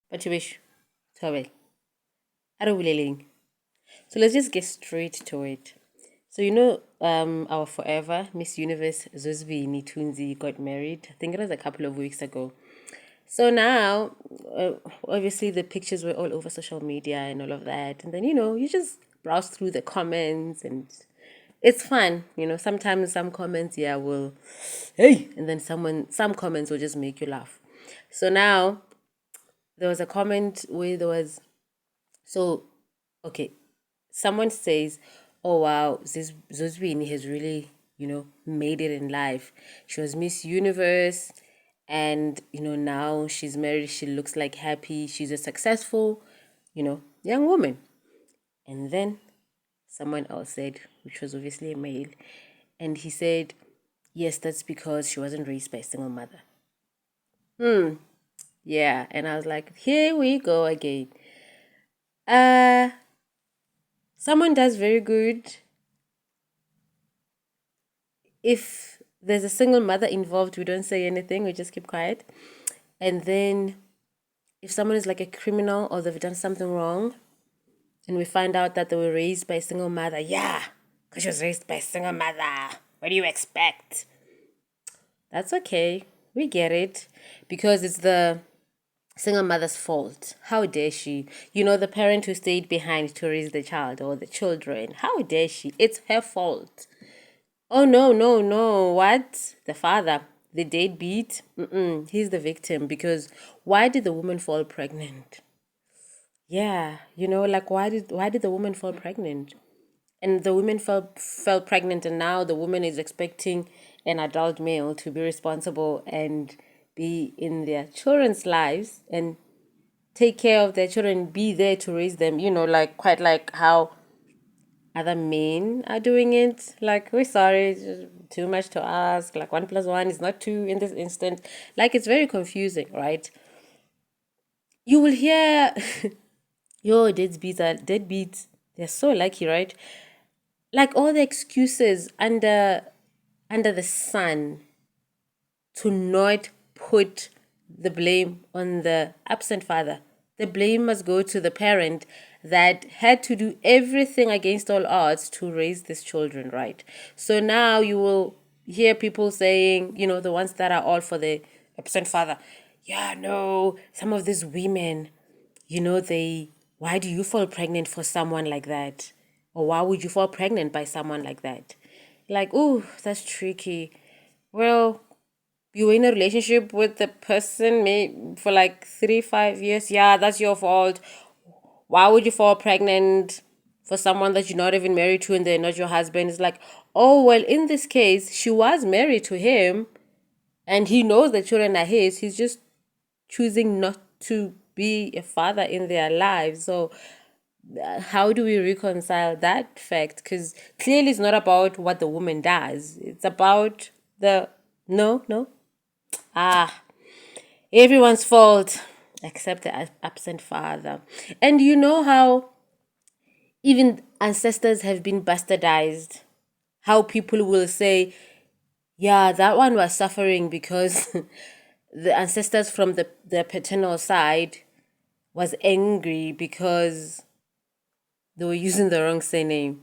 But you wish. Sorry. So let's just get straight to it. So our forever Miss Universe Zuzbi Tunzi got married. I think it was a couple of weeks ago. So now, obviously, the pictures were all over social media and all of that. And then, you just browse through the comments and it's fun. Sometimes some comments, yeah, will, hey, and then some comments will just make you laugh. So now, there was a comment where there was, so, okay, someone says, oh, wow, this Zuzwini has really, made it in life. She was Miss Universe and now she's married, she looks like happy, she's a successful young woman. And then someone else said, which was obviously a male, and he said, yes, that's because she wasn't raised by a single mother. Yeah, and I was like, here we go again. uh Someone does very good if there's a single mother involved. We don't say anything, we just keep quiet. And then if someone is like a criminal or they've done something wrong and we find out that they were raised by a single mother, yeah, because she was raised by a single mother, what do you expect? That's okay, we get it, because it's the single mother's fault. How dare she? The parent who stayed behind to raise the child or the children, how dare she? It's her fault. Oh, no, no, no. What? The father, the deadbeat? He's the victim, because why did the woman fall pregnant? Yeah, like why did the woman fall pregnant? And the woman fell pregnant, and now the woman is expecting an adult male to be responsible and be in their children's lives and take care of their children, be there to raise them, like quite like how other men are doing it. Like, we're sorry, it's just too much to ask. Like, 1 plus 1 is not 2 in this instant. Like, it's very confusing, right? You will hear, yo, deadbeats. They're so lucky, right? Like all the excuses under the sun to not put the blame on the absent father. The blame must go to the parent that had to do everything against all odds to raise these children, right? So now you will hear people saying, the ones that are all for the absent father, yeah, no, some of these women, why do you fall pregnant for someone like that? Or why would you fall pregnant by someone like that? Like, ooh, that's tricky. Well, you were in a relationship with the person for like 3 5 years. Yeah, that's your fault. Why would you fall pregnant for someone that you're not even married to and they're not your husband? It's like, oh, well, in this case, she was married to him and he knows the children are his. He's just choosing not to be a father in their lives. So how do we reconcile that fact? Because clearly it's not about what the woman does. It's about the no. Ah, everyone's fault except the absent father. And you know how even ancestors have been bastardized? How people will say, yeah, that one was suffering because the ancestors from the paternal side was angry because they were using the wrong surname.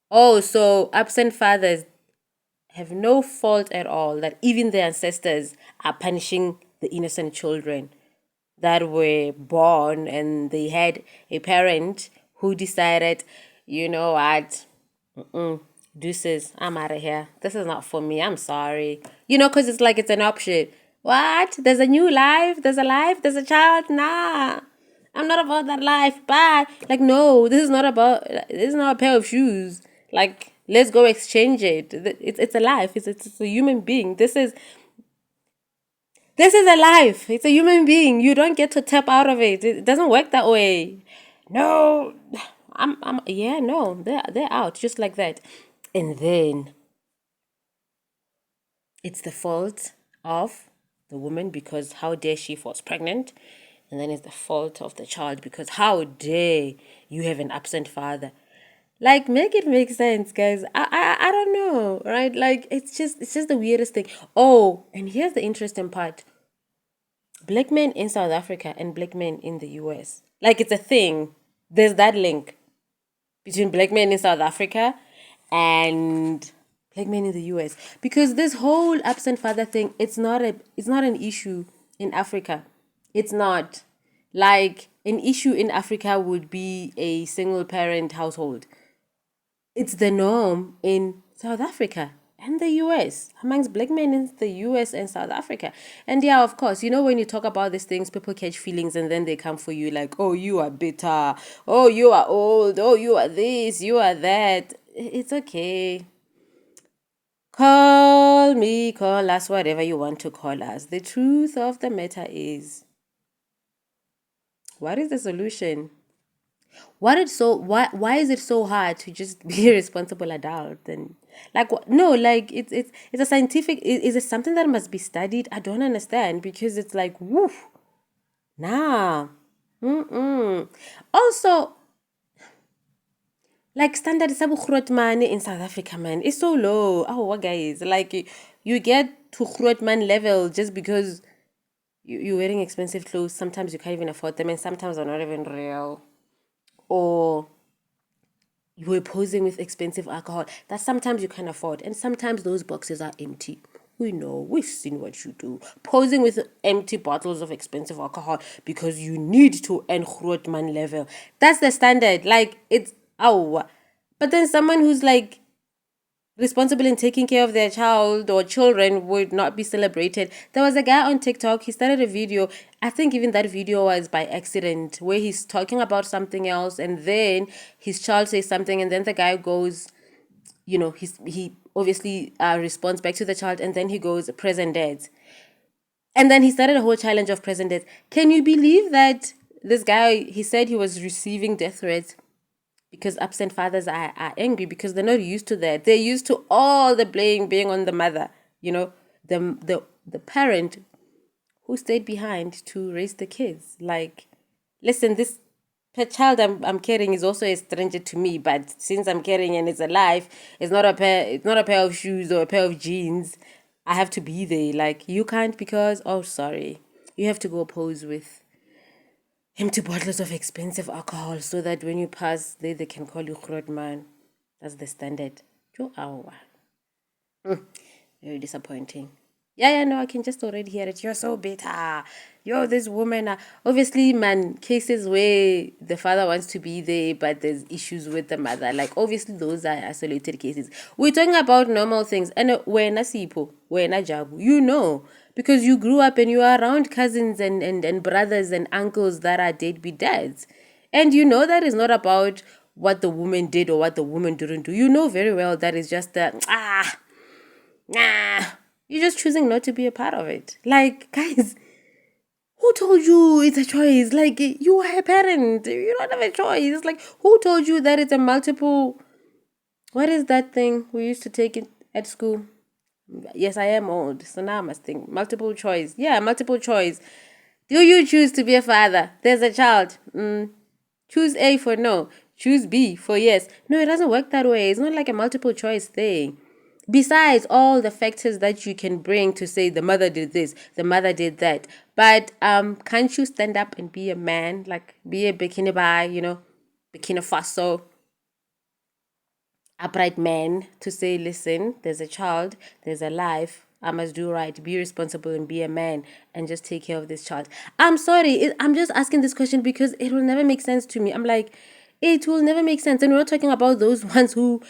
Oh, so absent fathers have no fault at all that even their ancestors are punishing the innocent children that were born and they had a parent who decided, you know what, deuces, I'm out of here. This is not for me. I'm sorry. Because it's like it's an option. What? There's a new life? There's a life? There's a child? Nah. I'm not about that life. Bye. Like, no, this is not a pair of shoes. Like, let's go exchange it. It's a life. It's a human being. This is a life. It's a human being. You don't get to tap out of it. It doesn't work that way. No, yeah, no, they're out just like that. And then it's the fault of the woman because how dare she falls pregnant, and then it's the fault of the child because how dare you have an absent father. Like, make it make sense, guys. I don't know, right? Like, it's just the weirdest thing. Oh, and here's the interesting part. Black men in South Africa and black men in the US. Like it's a thing. There's that link between black men in South Africa and black men in the US. Because this whole absent father thing, it's not an issue in Africa. It's not. Like an issue in Africa would be a single parent household. It's the norm in South Africa and the US, amongst black men in the US and South Africa. And yeah, of course, when you talk about these things, people catch feelings and then they come for you like, oh, you are bitter. Oh, you are old. Oh, you are this. You are that. It's okay. Call me, call us, whatever you want to call us. The truth of the matter is, what is the solution? Why is it so hard to just be a responsible adult? And like what, no, like it's a scientific, is it something that must be studied? I don't understand, because it's like woof, nah. Also, like standard sabu money in South Africa, man, is so low. Oh, what guys, like you get to man level just because you're wearing expensive clothes. Sometimes you can't even afford them, and sometimes they're not even real. Or you were posing with expensive alcohol that sometimes you can afford, and sometimes those boxes are empty. We know, we've seen what you do. Posing with empty bottles of expensive alcohol because you need to earn Grootman level. That's the standard. Like, it's, oh. But then someone who's like responsible in taking care of their child or children would not be celebrated. There was a guy on TikTok, he started a video. I think even that video was by accident, where he's talking about something else and then his child says something and then the guy goes, he obviously responds back to the child and then he goes, present dads. And then he started a whole challenge of present dads. Can you believe that this guy, he said he was receiving death threats because absent fathers are angry because they're not used to that. They're used to all the blame being on the mother, the parent who stayed behind to raise the kids. Like, listen, this child I'm carrying is also a stranger to me, but since I'm carrying and it's alive, it's not a pair of shoes or a pair of jeans. I have to be there. Like, you can't because, oh, sorry, you have to go pose with empty bottles of expensive alcohol so that when you pass, they can call you Grootman. That's the standard. Very disappointing. Yeah, no, I can just already hear it. You're so bitter. Yo, this woman. Obviously, man, cases where the father wants to be there, but there's issues with the mother. Like, obviously, those are isolated cases. We're talking about normal things. And when Sipo, when Jabu, because you grew up and you are around cousins and brothers and uncles that are deadbeat dads. And you know that is not about what the woman did or what the woman didn't do. You know very well that is just nah, you're just choosing not to be a part of it. Like, guys, who told you it's a choice? Like, you are a parent. You don't have a choice. Like, who told you that it's a multiple... What is that thing we used to take it at school? Yes, I am old, so now I must think. Multiple choice. Yeah, multiple choice. Do you choose to be a father? There's a child. Choose A for no. Choose B for yes. No, it doesn't work that way. It's not like a multiple choice thing. Besides all the factors that you can bring to say the mother did this, the mother did that. But can't you stand up and be a man? Like, be a bikini by, Burkina Faso upright man to say, listen, there's a child, there's a life. I must do right, be responsible and be a man and just take care of this child. I'm sorry, I'm just asking this question because it will never make sense to me. I'm like, it will never make sense. And we're not talking about those ones who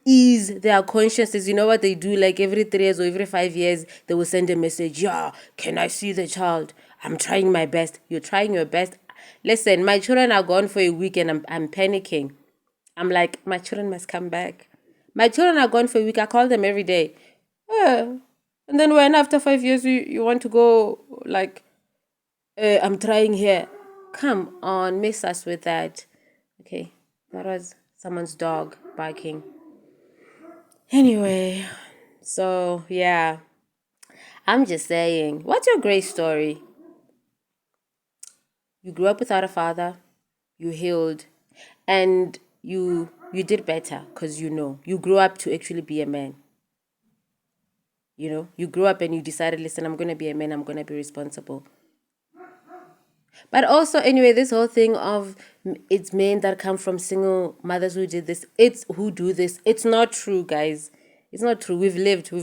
ease their consciences. You know what they do? Like every 3 years or every 5 years, they will send a message. Yeah, can I see the child? I'm trying my best. You're trying your best. Listen, my children are gone for a week and I'm panicking. I'm like, my children must come back. My children are gone for a week. I call them every day. And then when after 5 years you want to go, like, I'm trying here. Come on, miss us with that. Okay, that was someone's dog barking. Anyway, so yeah, I'm just saying, what's your great story? You grew up without a father, you healed, and you did better because you grew up to actually be a man. You grew up and you decided, listen, I'm going to be a man, I'm going to be responsible. But also, anyway, this whole thing of it's men that come from single mothers who did this, it's who do this. It's not true, guys. It's not true. We've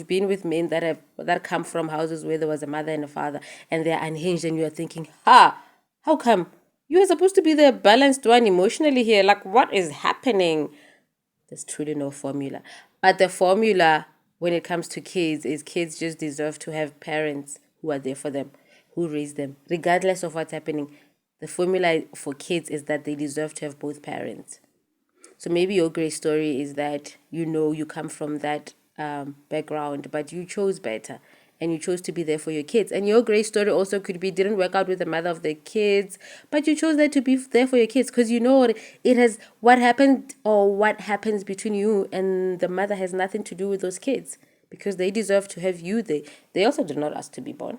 been with men that come from houses where there was a mother and a father, and they're unhinged, and you're thinking, how come? You are supposed to be the balanced one emotionally here. Like, what is happening? There's truly no formula. But the formula when it comes to kids is kids just deserve to have parents who are there for them, who raise them, regardless of what's happening. The formula for kids is that they deserve to have both parents. So maybe your great story is that you come from that background, but you chose better and you chose to be there for your kids. And your great story also could be didn't work out with the mother of the kids, but you chose that to be there for your kids because it has what happened or what happens between you and the mother has nothing to do with those kids because they deserve to have you. They also did not ask to be born.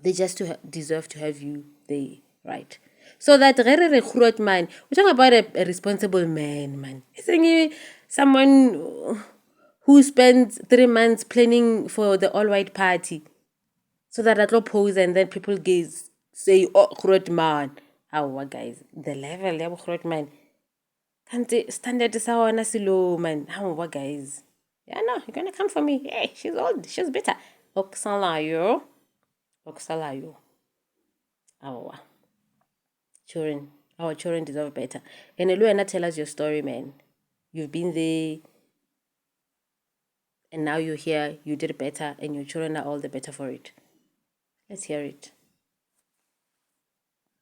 They just deserve to have you there, right? So that recruit man, we're talking about a responsible man. Isn't someone who spends 3 months planning for the all-white party so that I pose and then people say, oh, recruit man. How, guys, the level of recruit man. Can't standard is how low, man. How, guys? Yeah, no, you're gonna come for me. Hey, she's old, she's bitter. Oksalayo. Our children. Our children deserve better. And Eluena, tell us your story, man. You've been there, and now you're here. You did better, and your children are all the better for it. Let's hear it.